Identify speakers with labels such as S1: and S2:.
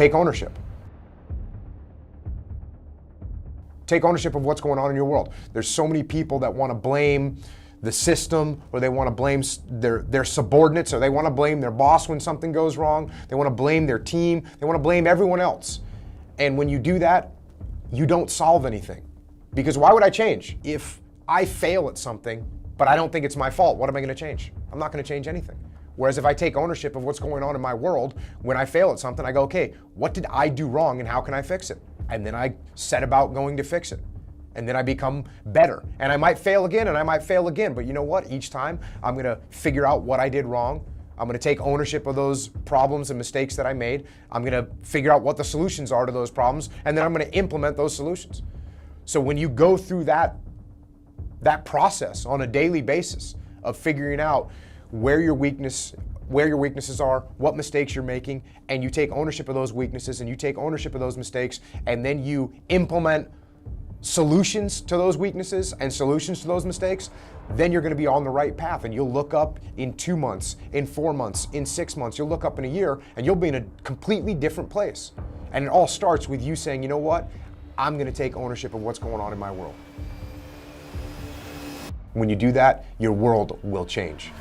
S1: take ownership. Take ownership of what's going on in your world. There's so many people that want to blame the system, or they want to blame their subordinates, or they want to blame their boss when something goes wrong. They want to blame their team. They want to blame everyone else. And when you do that, you don't solve anything. Because why would I change? If I fail at something, but I don't think it's my fault, what am I going to change? I'm not going to change anything. Whereas if I take ownership of what's going on in my world, when I fail at something, I go, okay, what did I do wrong and how can I fix it? And then I set about going to fix it. And then I become better. And I might fail again and I might fail again, but you know what? Each time I'm going to figure out what I did wrong. I'm going to take ownership of those problems and mistakes that I made. I'm going to figure out what the solutions are to those problems, and then I'm going to implement those solutions. So when you go through that process on a daily basis of figuring out where your weaknesses are, what mistakes you're making, and you take ownership of those weaknesses and you take ownership of those mistakes, and then you implement solutions to those weaknesses and solutions to those mistakes, then you're going to be on the right path. And you'll look up in 2 months, in 4 months, in 6 months, you'll look up in a year and you'll be in a completely different place. And it all starts with you saying, you know what? I'm going to take ownership of what's going on in my world. When you do that, your world will change.